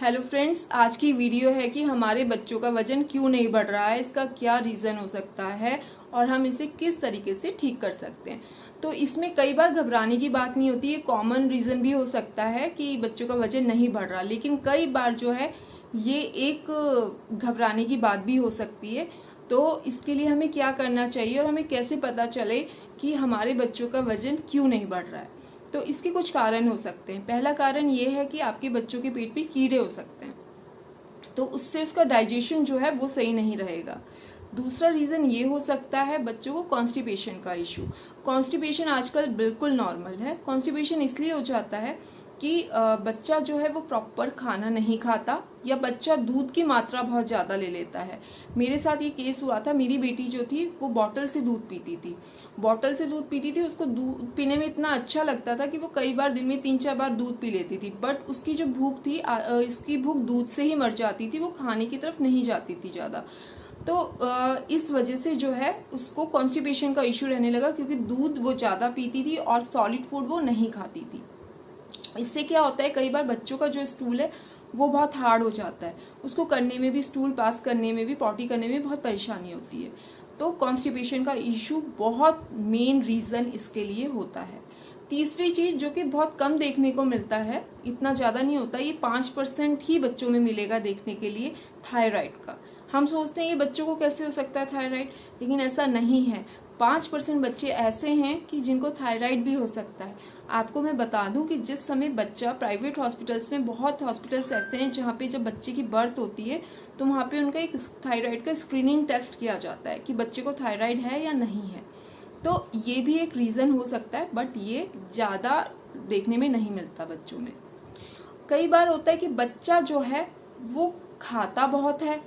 Hello friends, आज की video है कि हमारे बच्चों का वजन क्यों नहीं बढ़ रहा है, इसका क्या रीज़न हो सकता है और हम इसे किस तरीके से ठीक कर सकते हैं। तो इसमें कई बार घबराने की बात नहीं होती, ये कॉमन रीज़न भी हो सकता है कि बच्चों का वजन नहीं बढ़ रहा, लेकिन कई बार जो है ये एक घबराने की बात भी हो सकती है। तो इसके लिए हमें क्या करना चाहिए और हमें कैसे पता चले कि हमारे बच्चों का वजन क्यों नहीं बढ़ रहा है। तो इसके कुछ कारण हो सकते हैं। पहला कारण ये है कि आपके बच्चों के पेट पे कीड़े हो सकते हैं, तो उससे उसका डाइजेशन जो है वो सही नहीं रहेगा। दूसरा रीज़न ये हो सकता है बच्चों को कॉन्स्टिपेशन का इशू। कॉन्स्टिपेशन आजकल बिल्कुल नॉर्मल है। कॉन्स्टिपेशन इसलिए हो जाता है कि बच्चा जो है वो प्रॉपर खाना नहीं खाता या बच्चा दूध की मात्रा बहुत ज़्यादा ले लेता है। मेरे साथ ये केस हुआ था। मेरी बेटी जो थी वो बॉटल से दूध पीती थी। उसको दूध पीने में इतना अच्छा लगता था कि वो कई बार दिन में 3-4 बार दूध पी लेती थी, बट उसकी जो भूख थी इसकी भूख दूध से ही मर जाती थी, वो खाने की तरफ नहीं जाती थी ज़्यादा। तो इस वजह से जो है उसको कॉन्स्टिपेशन का इशू रहने लगा, क्योंकि दूध वो ज़्यादा पीती थी और सॉलिड फूड वो नहीं खाती थी। इससे क्या होता है, कई बार बच्चों का जो स्टूल है वो बहुत हार्ड हो जाता है, उसको करने में भी, स्टूल पास करने में भी, पॉटी करने में भी बहुत परेशानी होती है। तो कॉन्स्टिपेशन का इशू बहुत मेन रीज़न इसके लिए होता है। तीसरी चीज़ जो कि बहुत कम देखने को मिलता है, इतना ज़्यादा नहीं होता, ये 5% ही बच्चों में मिलेगा देखने के लिए, थायराइड का। हम सोचते हैं ये बच्चों को कैसे हो सकता है थायराइड, लेकिन ऐसा नहीं है। 5% बच्चे ऐसे हैं कि जिनको थायराइड भी हो सकता है। आपको मैं बता दूं कि जिस समय बच्चा प्राइवेट हॉस्पिटल्स में, बहुत हॉस्पिटल्स ऐसे हैं जहाँ पे जब बच्चे की बर्थ होती है तो वहाँ पे उनका एक थायराइड का स्क्रीनिंग टेस्ट किया जाता है कि बच्चे को थायराइड है या नहीं है। तो ये भी एक रीज़न हो सकता है, बट ये ज़्यादा देखने में नहीं मिलता बच्चों में। कई बार होता है कि बच्चा जो है वो खाता बहुत है,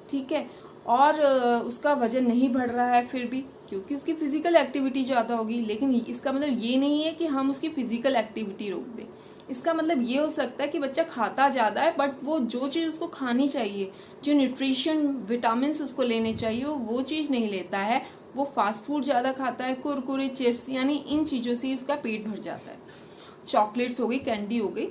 ठीक है, और उसका वजन नहीं बढ़ रहा है फिर भी, क्योंकि उसकी फिजिकल एक्टिविटी ज़्यादा होगी। लेकिन इसका मतलब ये नहीं है कि हम उसकी फिजिकल एक्टिविटी रोक दें। इसका मतलब ये हो सकता है कि बच्चा खाता ज़्यादा है, बट वो जो चीज़ उसको खानी चाहिए, जो न्यूट्रिशन विटामिन उसको लेने चाहिए, वो चीज़ नहीं लेता है। वो फास्ट फूड ज़्यादा खाता है, कुरकुरे, चिप्स, यानी इन चीज़ों से उसका पेट भर जाता है। चॉकलेट्स हो गई, कैंडी हो गई,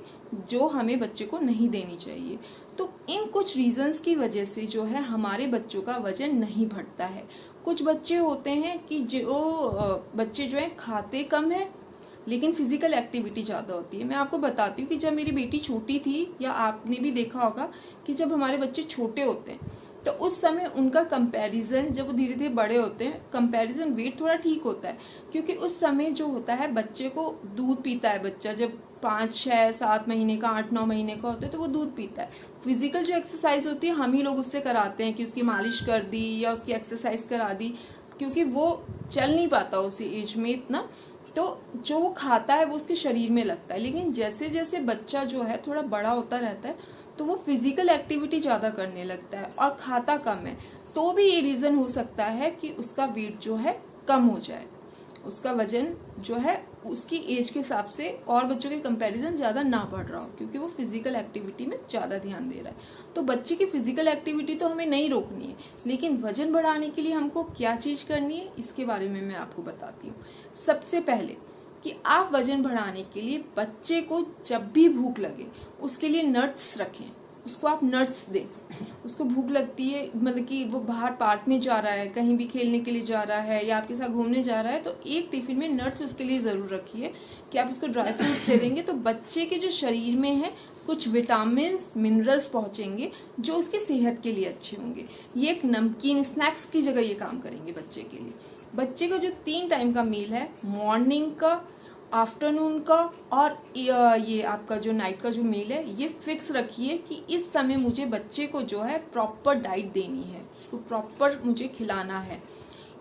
जो हमें बच्चे को नहीं देनी चाहिए। तो इन कुछ रीजंस की वजह से जो है हमारे बच्चों का वजन नहीं बढ़ता है। कुछ बच्चे होते हैं कि जो बच्चे जो है खाते कम है लेकिन फिजिकल एक्टिविटी ज़्यादा होती है। मैं आपको बताती हूँ कि जब मेरी बेटी छोटी थी, या आपने भी देखा होगा कि जब हमारे बच्चे छोटे होते हैं तो उस समय उनका कंपैरिजन, जब वो धीरे धीरे बड़े होते हैं, कंपैरिजन वेट थोड़ा ठीक होता है, क्योंकि उस समय जो होता है बच्चे को दूध पीता है। बच्चा जब 5-6-7 महीने का, 8-9 महीने का होता है तो वो दूध पीता है। फिजिकल जो एक्सरसाइज होती है हम ही लोग उससे कराते हैं कि उसकी मालिश कर दी या उसकी एक्सरसाइज करा दी, क्योंकि वो चल नहीं पाता उसी एज में इतना। तो जो वो खाता है वो उसके शरीर में लगता है। लेकिन जैसे जैसे बच्चा जो है थोड़ा बड़ा होता रहता है तो वो फिजिकल एक्टिविटी ज़्यादा करने लगता है और खाता कम है। तो भी ये रीज़न हो सकता है कि उसका वेट जो है कम हो जाए, उसका वजन जो है उसकी एज के हिसाब से और बच्चों के कंपैरिजन ज़्यादा ना बढ़ रहा हो, क्योंकि वो फिजिकल एक्टिविटी में ज़्यादा ध्यान दे रहा है। तो बच्चे की फिजिकल एक्टिविटी तो हमें नहीं रोकनी है, लेकिन वजन बढ़ाने के लिए हमको क्या चीज़ करनी है इसके बारे में मैं आपको बताती हूँ। सबसे पहले कि आप वजन बढ़ाने के लिए बच्चे को जब भी भूख लगे उसके लिए नट्स रखें, उसको आप नट्स दें। उसको भूख लगती है, मतलब कि वो बाहर पार्क में जा रहा है, कहीं भी खेलने के लिए जा रहा है या आपके साथ घूमने जा रहा है, तो एक टिफिन में नट्स उसके लिए ज़रूर रखिए कि आप उसको ड्राई फ्रूट्स दे देंगे तो बच्चे के जो शरीर में है कुछ विटामिन मिनरल्स पहुँचेंगे जो उसकी सेहत के लिए अच्छे होंगे। ये एक नमकीन स्नैक्स की जगह ये काम करेंगे बच्चे के लिए। बच्चे का जो 3 टाइम का मील है, मॉर्निंग का, आफ्टरनून का और ये आपका जो नाइट का जो मील है, ये फिक्स रखिए कि इस समय मुझे बच्चे को जो है प्रॉपर डाइट देनी है, इसको प्रॉपर मुझे खिलाना है।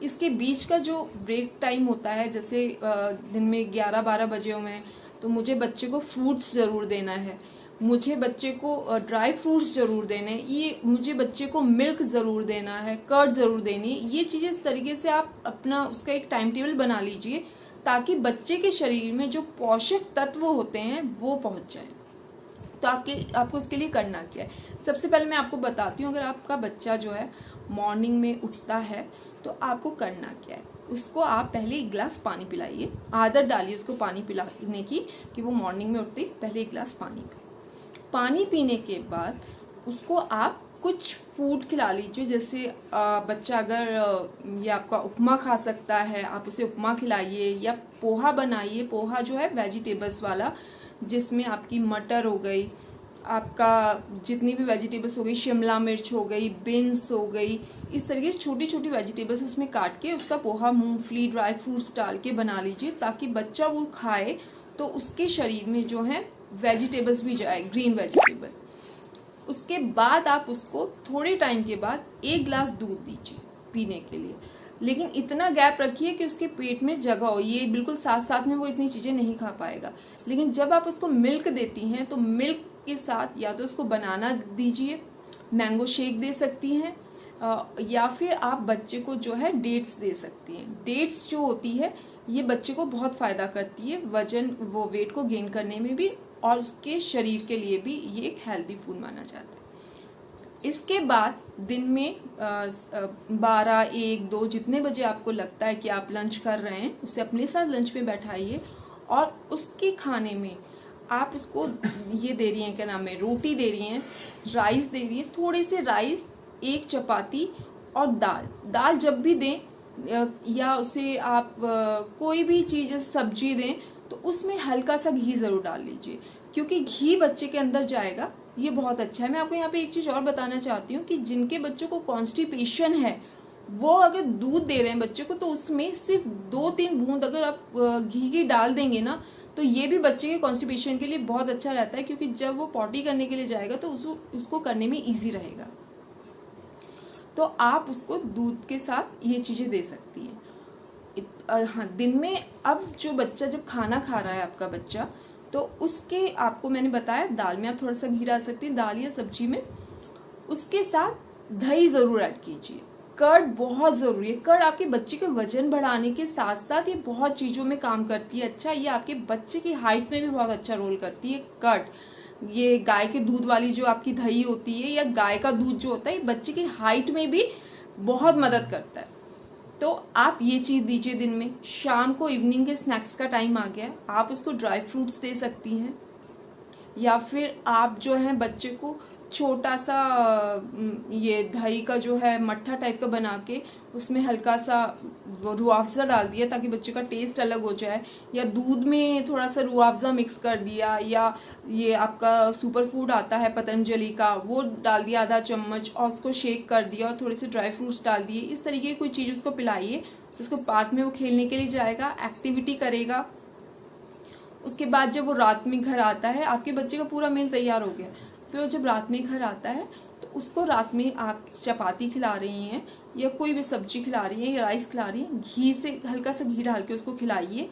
इसके बीच का जो ब्रेक टाइम होता है, जैसे दिन में 11-12 बजे हुए हैं, तो मुझे बच्चे को फ्रूट्स ज़रूर देना है, मुझे बच्चे को ड्राई फ्रूट्स ज़रूर देने हैं, ये मुझे बच्चे को मिल्क ज़रूर देना है, कर्ड ज़रूर देनी है। ये चीज़ें इस तरीके से आप अपना उसका एक टाइम टेबल बना लीजिए ताकि बच्चे के शरीर में जो पोषक तत्व होते हैं वो पहुंच जाए। तो आपको उसके लिए करना क्या है, सबसे पहले मैं आपको बताती हूँ। अगर आपका बच्चा जो है मॉर्निंग में उठता है तो आपको करना क्या है, उसको आप पहले 1 गिलास पानी पिलाइए। आदत डालिए उसको पानी पिलाने की कि वो मॉर्निंग में उठते ही पहले 1 गिलास पानी पिए। पानी पीने के बाद उसको आप कुछ फूड खिला लीजिए। जैसे बच्चा अगर ये आपका उपमा खा सकता है, आप उसे उपमा खिलाइए, या पोहा बनाइए। पोहा जो है वेजिटेबल्स वाला, जिसमें आपकी मटर हो गई, आपका जितनी भी वेजिटेबल्स हो गई, शिमला मिर्च हो गई, बीन्स हो गई, इस तरीके से छोटी छोटी वेजिटेबल्स उसमें काट के उसका पोहा मूंगफली ड्राई फ्रूट्स डाल के बना लीजिए, ताकि बच्चा वो खाए तो उसके शरीर में जो है वेजिटेबल्स भी जाए, ग्रीन वेजिटेबल। उसके बाद आप उसको थोड़े टाइम के बाद 1 गिलास दूध दीजिए पीने के लिए, लेकिन इतना गैप रखिए कि उसके पेट में जगह हो। ये बिल्कुल साथ साथ में वो इतनी चीज़ें नहीं खा पाएगा। लेकिन जब आप उसको मिल्क देती हैं तो मिल्क के साथ या तो उसको बनाना दीजिए, मैंगो शेक दे सकती हैं, या फिर आप बच्चे को जो है डेट्स दे सकती हैं। डेट्स जो होती है ये बच्चे को बहुत फ़ायदा करती है, वेट को गेन करने में भी, और उसके शरीर के लिए भी ये एक हेल्दी फूड माना जाता है। इसके बाद दिन में 12, 1, 2 जितने बजे आपको लगता है कि आप लंच कर रहे हैं, उसे अपने साथ लंच में बैठाइए, और उसके खाने में आप उसको ये दे रही हैं, क्या नाम है, रोटी दे रही हैं, राइस दे रही हैं, थोड़े से राइस, 1 चपाती और दाल जब भी दें, या उसे आप कोई भी चीज़ सब्जी दें तो उसमें हल्का सा घी ज़रूर डाल लीजिए, क्योंकि घी बच्चे के अंदर जाएगा, ये बहुत अच्छा है। मैं आपको यहाँ पे एक चीज़ और बताना चाहती हूँ कि जिनके बच्चों को कॉन्स्टिपेशन है, वो अगर दूध दे रहे हैं बच्चे को, तो उसमें सिर्फ 2-3 बूंद अगर आप घी की डाल देंगे ना, तो ये भी बच्चे के कॉन्स्टिपेशन के लिए बहुत अच्छा रहता है, क्योंकि जब वो पॉटी करने के लिए जाएगा तो उसको करने में ईजी रहेगा। तो आप उसको दूध के साथ ये चीज़ें दे सकती हैं। हाँ, दिन में अब जो बच्चा जब खाना खा रहा है आपका बच्चा, तो उसके आपको मैंने बताया दाल में आप थोड़ा सा घी डाल सकती हैं, दाल या सब्जी में। उसके साथ दही ज़रूर ऐड कीजिए। कर्ड बहुत ज़रूरी है। कर्ड आपके बच्चे के वजन बढ़ाने के साथ साथ ये बहुत चीज़ों में काम करती है। अच्छा, ये आपके बच्चे की हाइट में भी बहुत अच्छा रोल करती है कर्ड। ये गाय के दूध वाली जो आपकी दही होती है, या गाय का दूध जो होता है, बच्चे की हाइट में भी बहुत मदद करता है। तो आप ये चीज़ दीजिए दिन में। शाम को इवनिंग के स्नैक्स का टाइम आ गया, आप उसको ड्राई फ्रूट्स दे सकती हैं, या फिर आप जो है बच्चे को छोटा सा ये दही का जो है मट्ठा टाइप का बना के उसमें हल्का सा रूह अफ़ज़ा डाल दिया, ताकि बच्चे का टेस्ट अलग हो जाए, या दूध में थोड़ा सा रूह अफ़ज़ा मिक्स कर दिया, या ये आपका सुपर फूड आता है पतंजलि का, वो डाल दिया आधा चम्मच, और उसको शेक कर दिया, और थोड़े से ड्राई फ्रूट्स डाल दिए। इस तरीके की कोई चीज़ उसको पिलाइए, जिसको पार्क में वो खेलने के लिए जाएगा, एक्टिविटी करेगा। उसके बाद जब वो रात में घर आता है, आपके बच्चे का पूरा मील तैयार हो गया, फिर वो जब रात में घर आता है तो उसको रात में आप चपाती खिला रही हैं, या कोई भी सब्जी खिला रही हैं, या राइस खिला रही हैं, घी से हल्का सा घी डाल के उसको खिलाइए।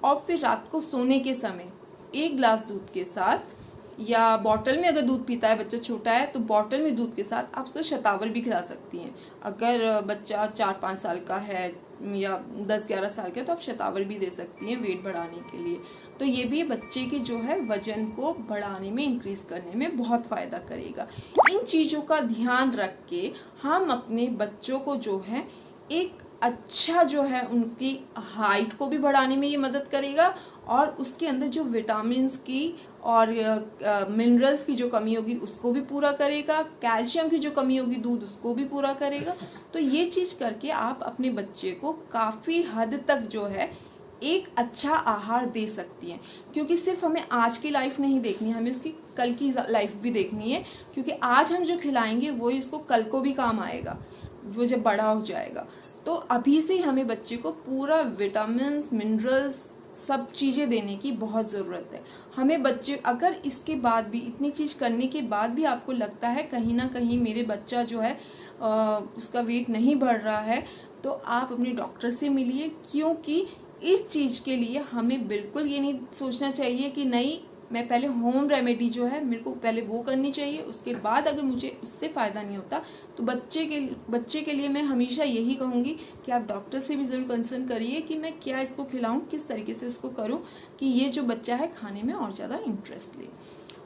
और फिर रात को सोने के समय 1 गिलास दूध के साथ, या बॉटल में अगर दूध पीता है, बच्चा छोटा है तो बॉटल में दूध के साथ आप उसको शतावर भी खिला सकती हैं। अगर बच्चा 4-5 साल का है या 10-11 साल का है तो आप शतावर भी दे सकती हैं वेट बढ़ाने के लिए। तो ये भी बच्चे के जो है वजन को बढ़ाने में, इंक्रीज करने में बहुत फ़ायदा करेगा। इन चीज़ों का ध्यान रख के हम अपने बच्चों को जो है एक अच्छा जो है उनकी हाइट को भी बढ़ाने में ये मदद करेगा, और उसके अंदर जो विटामिन्स की और मिनरल्स की जो कमी होगी उसको भी पूरा करेगा, कैल्शियम की जो कमी होगी दूध उसको भी पूरा करेगा। तो ये चीज़ करके आप अपने बच्चे को काफ़ी हद तक जो है एक अच्छा आहार दे सकती हैं, क्योंकि सिर्फ हमें आज की लाइफ नहीं देखनी है, हमें उसकी कल की लाइफ भी देखनी है, क्योंकि आज हम जो खिलाएंगे वही उसको कल को भी काम आएगा, वो जब बड़ा हो जाएगा। तो अभी से हमें बच्चे को पूरा विटामिन्स, मिनरल्स, सब चीज़ें देने की बहुत ज़रूरत है। हमें बच्चे अगर इसके बाद भी, इतनी चीज़ करने के बाद भी आपको लगता है कहीं ना कहीं मेरे बच्चा जो है उसका वेट नहीं बढ़ रहा है, तो आप अपने डॉक्टर से मिलिए, क्योंकि इस चीज़ के लिए हमें बिल्कुल ये नहीं सोचना चाहिए कि नहीं मैं पहले होम रेमेडी जो है मेरे को पहले वो करनी चाहिए, उसके बाद अगर मुझे उससे फ़ायदा नहीं होता तो बच्चे के लिए मैं हमेशा यही कहूँगी कि आप डॉक्टर से भी ज़रूर कंसर्न करिए कि मैं क्या इसको खिलाऊँ, किस तरीके से इसको करूँ कि ये जो बच्चा है खाने में और ज़्यादा इंटरेस्ट ले।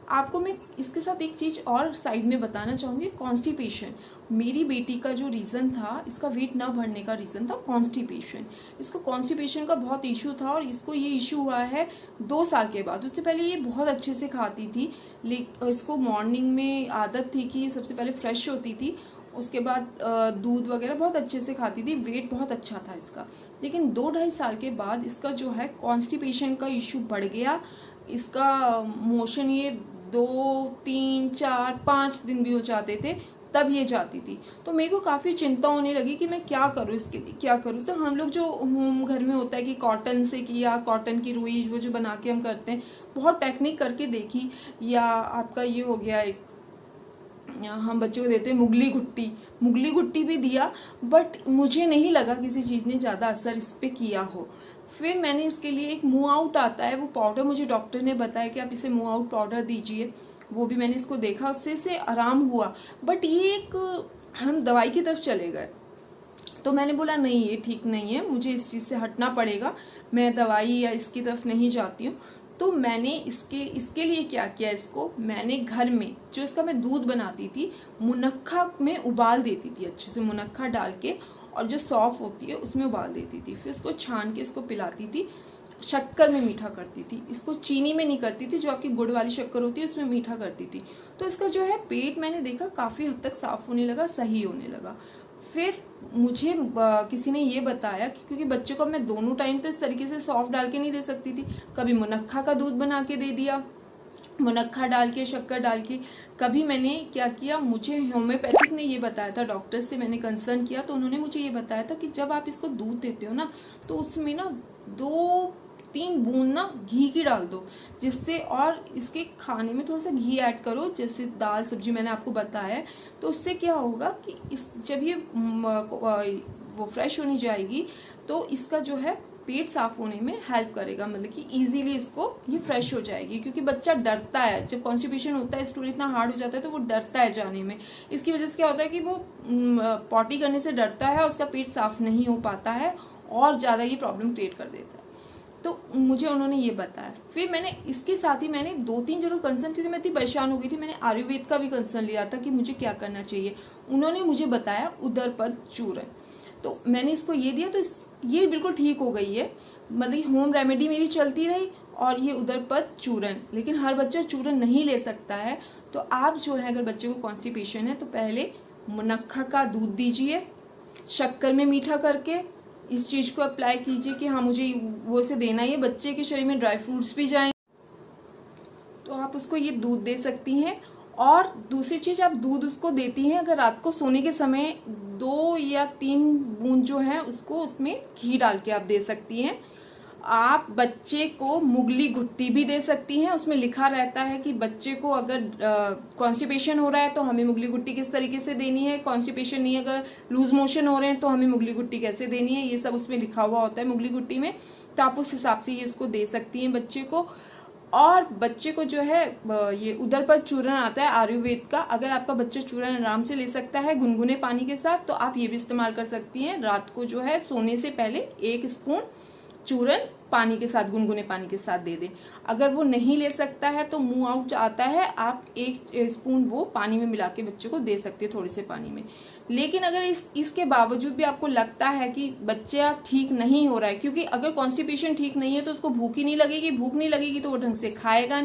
आपको मैं इसके साथ एक चीज़ और साइड में बताना चाहूँगी, कॉन्स्टिपेशन। मेरी बेटी का जो रीज़न था, इसका वेट ना बढ़ने का रीज़न था कॉन्स्टिपेशन। इसको कॉन्स्टिपेशन का बहुत इशू था और इसको ये इशू हुआ है 2 साल के बाद। उससे पहले ये बहुत अच्छे से खाती थी, लेकिन इसको मॉर्निंग में आदत थी कि सबसे पहले फ्रेश होती थी, उसके बाद दूध वगैरह बहुत अच्छे से खाती थी, वेट बहुत अच्छा था इसका। लेकिन 2-2.5 साल के बाद इसका जो है कॉन्स्टिपेशन का इशू बढ़ गया। इसका मोशन ये 2, 3, 4, 5 दिन भी हो जाते थे, तब ये जाती थी। तो मेरे को काफ़ी चिंता होने लगी कि मैं क्या करूँ, इसके लिए क्या करूँ। तो हम लोग जो होम घर में होता है कि कॉटन से किया, कॉटन की रुई वो जो बना के हम करते हैं, बहुत टेक्निक करके देखी। या आपका ये हो गया एक, हम बच्चों को देते हैं मुगली घुट्टी भी दिया, बट मुझे नहीं लगा किसी चीज़ ने ज़्यादा असर इस पर किया हो। फिर मैंने इसके लिए एक मूव आउट आता है, वो पाउडर मुझे डॉक्टर ने बताया कि आप इसे मूव आउट पाउडर दीजिए। वो भी मैंने इसको देखा, उससे से आराम हुआ। बट ये एक हम दवाई की तरफ चले गए, तो मैंने बोला नहीं ये ठीक नहीं है, मुझे इस चीज़ से हटना पड़ेगा, मैं दवाई या इसकी तरफ नहीं जाती हूँ। तो मैंने इसके लिए क्या किया, इसको मैंने घर में जो इसका मैं दूध बनाती थी, मुनक्खा में उबाल देती थी, अच्छे से मुनक्खा डाल के, और जो सौंफ होती है उसमें उबाल देती थी। फिर इसको छान के इसको पिलाती थी, शक्कर में मीठा करती थी, इसको चीनी में नहीं करती थी, जो आपकी गुड़ वाली शक्कर होती है उसमें मीठा करती थी। तो इसका जो है पेट मैंने देखा काफ़ी हद तक साफ होने लगा, सही होने लगा। फिर मुझे किसी ने ये बताया कि क्योंकि बच्चे को मैं दोनों टाइम तो इस तरीके से सौंफ डाल के नहीं दे सकती थी, कभी मुनक्खा का दूध बना के दे दिया, मुनक्खा डाल के, शक्कर डाल के। कभी मैंने क्या किया, मुझे होम्योपैथिक ने ये बताया था, डॉक्टर से मैंने कंसर्न किया तो उन्होंने मुझे ये बताया था कि जब आप इसको दूध देते हो ना, तो उसमें ना 2-3 बूंद ना घी की डाल दो, जिससे, और इसके खाने में थोड़ा सा घी ऐड करो, जैसे दाल सब्जी मैंने आपको बताया है। तो उससे क्या होगा कि जब ये वो फ्रेश होनी जाएगी तो इसका जो है पेट साफ होने में हेल्प करेगा, मतलब कि इजीली इसको ये फ्रेश हो जाएगी। क्योंकि बच्चा डरता है, जब कॉन्स्टिपेशन होता है, स्टूल इतना हार्ड हो जाता है तो वो डरता है जाने में। इसकी वजह से क्या होता है कि वो पॉटी करने से डरता है, उसका पेट साफ नहीं हो पाता है और ज़्यादा ये प्रॉब्लम क्रिएट कर देता है। तो मुझे उन्होंने ये बताया। फिर मैंने इसके साथ ही मैंने 2-3 जगह कंसर्न, क्योंकि मैं इतनी परेशान हो गई थी, मैंने आयुर्वेद का भी कंसर्न लिया था कि मुझे क्या करना चाहिए। उन्होंने मुझे बताया उदरपद चूर्ण, तो मैंने इसको ये दिया, तो ये बिल्कुल ठीक हो गई है। मतलब होम रेमेडी मेरी चलती रही और ये उदरपद चूर्ण। लेकिन हर बच्चा चूर्ण नहीं ले सकता है, तो आप जो है अगर बच्चे को कॉन्स्टिपेशन है तो पहले मुनक्खा का दूध दीजिए, शक्कर में मीठा करके इस चीज़ को अप्लाई कीजिए कि हाँ मुझे वो से देना ही है। बच्चे के शरीर में ड्राई फ्रूट्स भी जाएं, तो आप उसको ये दूध दे सकती हैं। और दूसरी चीज़, आप दूध उसको देती हैं अगर रात को सोने के समय 2 या 3 बूंद जो है उसको उसमें घी डाल के आप दे सकती हैं। आप बच्चे को मुगली घुट्टी भी दे सकती हैं, उसमें लिखा रहता है कि बच्चे को अगर कॉन्स्टिपेशन हो रहा है तो हमें मुगली घुट्टी किस तरीके से देनी है, कॉन्स्टिपेशन नहीं अगर लूज मोशन हो रहे हैं तो हमें मुगली घुट्टी कैसे देनी है, ये सब उसमें लिखा हुआ होता है मुगली घुट्टी में। तो आप उस हिसाब से ये इसको दे सकती हैं बच्चे को। और बच्चे को जो है ये उदरपद चूर्ण आता है आयुर्वेद का, अगर आपका बच्चा चूर्ण आराम से ले सकता है गुनगुने पानी के साथ, तो आप ये भी इस्तेमाल कर सकती हैं। रात को जो है सोने से पहले 1 स्पून चूर्ण पानी के साथ, गुनगुने पानी के साथ दे दें। अगर वो नहीं ले सकता है तो मूव आउट आता है, आप 1 स्पून वो पानी में मिला के बच्चे को दे सकते हैं, थोड़े से पानी में। लेकिन अगर इसके बावजूद भी आपको लगता है कि बच्चा ठीक नहीं हो रहा है, क्योंकि अगर कॉन्स्टिपेशन ठीक नहीं है तो उसको भूख ही नहीं लगेगी, भूख नहीं लगेगी तो वो ढंग से खाएगा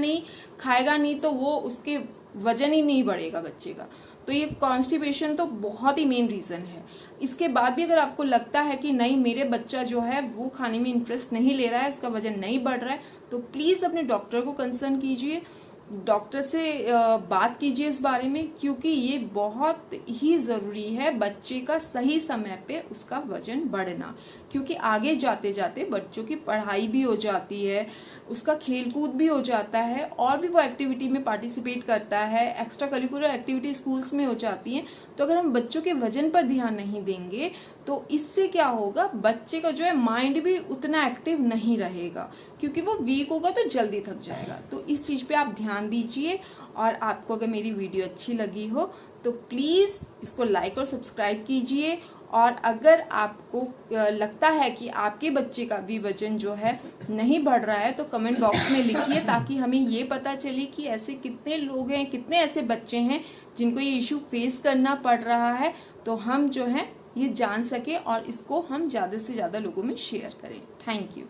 नहीं तो वो उसके वजन ही नहीं बढ़ेगा बच्चे का। तो ये कॉन्स्टिपेशन तो बहुत ही मेन रीज़न है। इसके बाद भी अगर आपको लगता है कि नहीं मेरे बच्चा जो है वो खाने में इंटरेस्ट नहीं ले रहा है, उसका वजन नहीं बढ़ रहा है, तो प्लीज़ अपने डॉक्टर को कंसर्न कीजिए, डॉक्टर से बात कीजिए इस बारे में, क्योंकि ये बहुत ही ज़रूरी है बच्चे का सही समय पे उसका वजन बढ़ना। क्योंकि आगे जाते जाते बच्चों की पढ़ाई भी हो जाती है, उसका खेल कूद भी हो जाता है, और भी वो एक्टिविटी में पार्टिसिपेट करता है, एक्स्ट्रा करिकुलर एक्टिविटी स्कूल्स में हो जाती हैं। तो अगर हम बच्चों के वजन पर ध्यान नहीं देंगे तो इससे क्या होगा, बच्चे का जो है माइंड भी उतना एक्टिव नहीं रहेगा, क्योंकि वो वीक होगा तो जल्दी थक जाएगा। तो इस चीज़ पे आप ध्यान दीजिए। और आपको अगर मेरी वीडियो अच्छी लगी हो तो प्लीज़ इसको लाइक और सब्सक्राइब कीजिए, और अगर आपको लगता है कि आपके बच्चे का भी वजन जो है नहीं बढ़ रहा है तो कमेंट बॉक्स में लिखिए, ताकि हमें ये पता चले कि ऐसे कितने लोग हैं, कितने ऐसे बच्चे हैं जिनको ये इशू फेस करना पड़ रहा है, तो हम जो है ये जान सके और इसको हम ज़्यादा से ज़्यादा लोगों में शेयर करें। Thank you.